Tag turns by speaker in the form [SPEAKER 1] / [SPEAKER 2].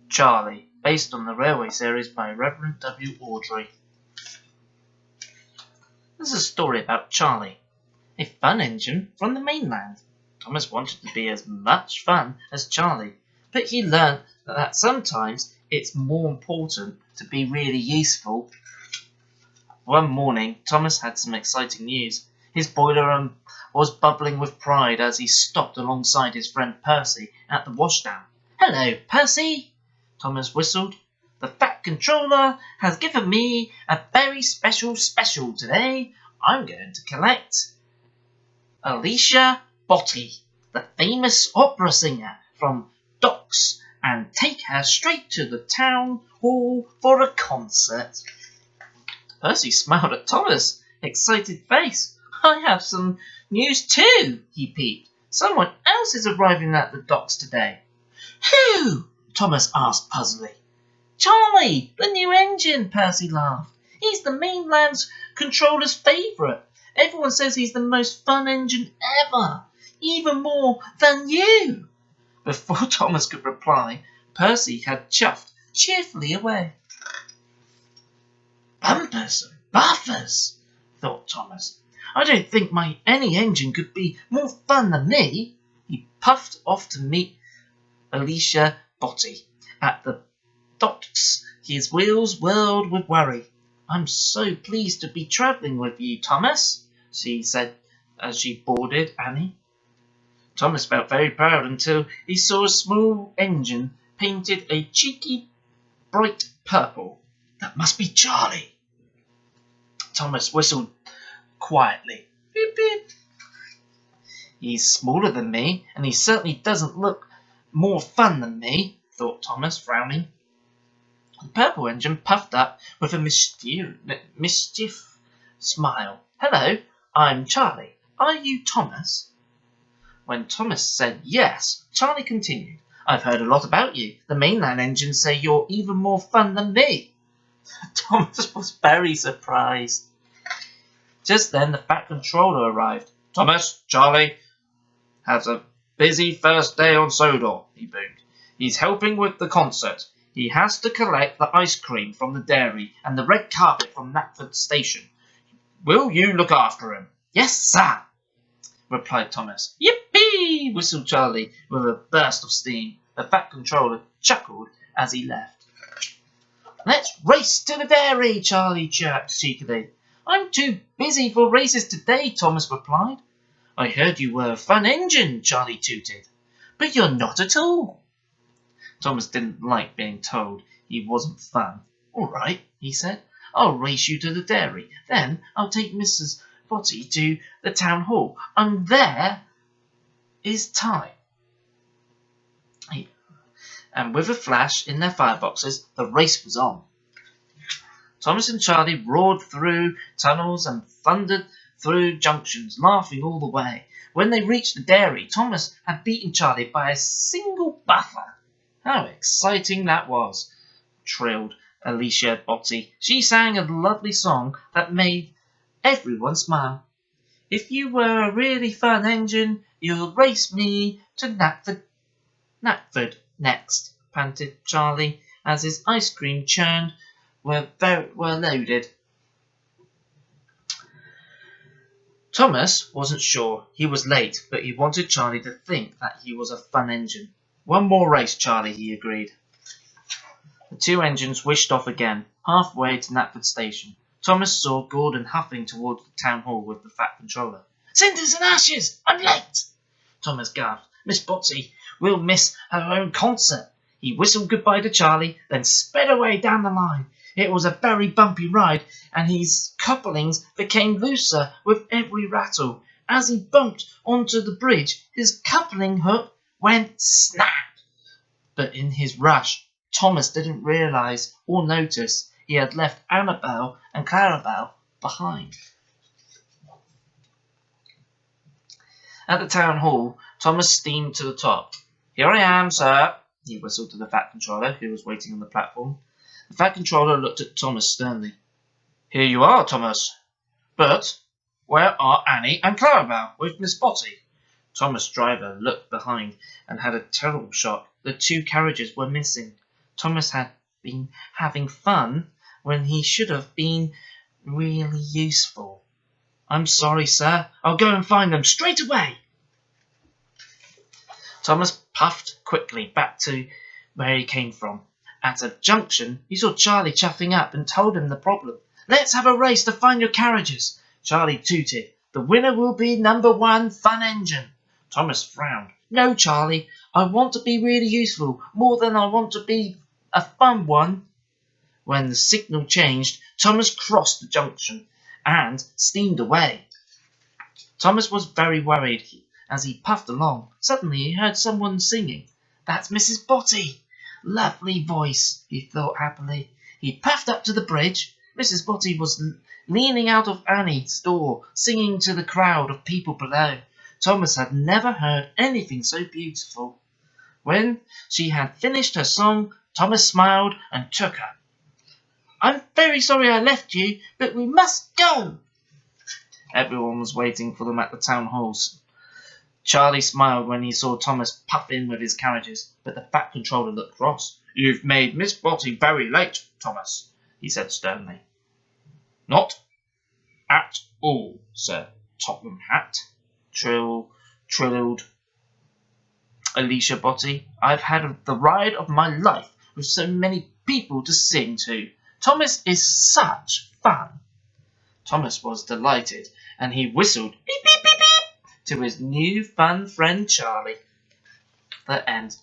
[SPEAKER 1] Charlie, based on the Railway series by Reverend W. Awdry. This is a story about Charlie, a fun engine from the mainland. Thomas wanted to be as much fun as Charlie, but he learned that sometimes it's more important to be really useful. One morning, Thomas had some exciting news. His boiler was bubbling with pride as he stopped alongside his friend Percy at the washdown. "Hello, Percy," Thomas whistled. "The Fat Controller has given me a very special today. I'm going to collect Alicia Botti, the famous opera singer, from Docks and take her straight to the town hall for a concert." Percy smiled at Thomas' excited face. "I have some news too," he peeped. "Someone else is arriving at the docks today." "Who?" Thomas asked puzzledly. "Charlie, the new engine," Percy laughed. "He's the mainland's controller's favourite. Everyone says he's the most fun engine ever, even more than you." Before Thomas could reply, Percy had chuffed cheerfully away. "Bumpers and buffers," thought Thomas. "I don't think any engine could be more fun than me." He puffed off to meet Alicia Botti at the docks. His wheels whirled with worry. "I'm so pleased to be travelling with you, Thomas," she said as she boarded Annie. Thomas felt very proud until he saw a small engine painted a cheeky bright purple. "That must be Charlie." Thomas whistled quietly. "Beep, beep." "He's smaller than me, and he certainly doesn't look more fun than me," thought Thomas, frowning. The purple engine puffed up with a mischief smile. "Hello, I'm Charlie. Are you Thomas?" When Thomas said yes, Charlie continued. "I've heard a lot about you. The mainland engines say you're even more fun than me." Thomas was very surprised. Just then the Fat Controller arrived. "Thomas, Charlie has a busy first day on Sodor," he boomed. "He's helping with the concert. He has to collect the ice cream from the dairy and the red carpet from Knapford Station. Will you look after him?" "Yes, sir," replied Thomas. "Yippee!" whistled Charlie with a burst of steam. The Fat Controller chuckled as he left. "Let's race to the dairy," Charlie chirped cheekily. "I'm too busy for races today," Thomas replied. "I heard you were a fun engine," Charlie tooted. "But you're not at all." Thomas didn't like being told he wasn't fun. "All right," he said. "I'll race you to the dairy. Then I'll take Mrs. Botti to the town hall. And there is time." And with a flash in their fireboxes, the race was on. Thomas and Charlie roared through tunnels and thundered through junctions, laughing all the way. When they reached the dairy, Thomas had beaten Charlie by a single buffer. "How exciting that was," trilled Alicia Botti. She sang a lovely song that made everyone smile. "If you were a really fun engine, you'll race me to Knapford next," panted Charlie as his ice cream churn were loaded. Thomas wasn't sure. He was late, but he wanted Charlie to think that he was a fun engine. "One more race, Charlie," he agreed. The two engines wished off again. Halfway to Knapford Station, Thomas saw Gordon huffing towards the town hall with the Fat Controller. "Cinders and ashes! I'm late!" Thomas gasped. "Miss Botti will miss her own concert." He whistled goodbye to Charlie, then sped away down the line. It was a very bumpy ride, and his couplings became looser with every rattle. As he bumped onto the bridge, his coupling hook went snap. But in his rush, Thomas didn't realise or notice he had left Annabelle and Clarabelle behind. At the town hall, Thomas steamed to the top. "Here I am, sir," he whistled to the Fat Controller, who was waiting on the platform. The Fat Controller looked at Thomas sternly. "Here you are, Thomas. But where are Annie and Clarabelle with Miss Botti?" Thomas Driver looked behind and had a terrible shock. The two carriages were missing. Thomas had been having fun when he should have been really useful. I'm sorry, sir. I'll go and find them straight away. Thomas puffed quickly back to where he came from. At a junction, he saw Charlie chuffing up and told him the problem. Let's have a race to find your carriages. Charlie tooted. The winner will be number 1 fun engine. Thomas frowned. No, Charlie, I want to be really useful, more than I want to be a fun one. When the signal changed, Thomas crossed the junction and steamed away. Thomas was very worried as he puffed along. Suddenly he heard someone singing. That's Mrs. Botty. Lovely voice, he thought happily. He puffed up to the bridge. Mrs. Botty was leaning out of Annie's door, singing to the crowd of people below. Thomas had never heard anything so beautiful. When she had finished her song, Thomas smiled and took her. I'm very sorry I left you, but we must go. Everyone was waiting for them at the town halls. Charlie smiled when he saw Thomas puff in with his carriages, but the Fat Controller looked cross. You've made Miss Botty very late, Thomas, he said sternly. Not at all, Sir Topham Hatt, trilled Alicia Botty. I've had the ride of my life with so many people to sing to. Thomas is such fun. Thomas was delighted, and he whistled beep, beep, beep, beep to his new fun friend Charlie. The end.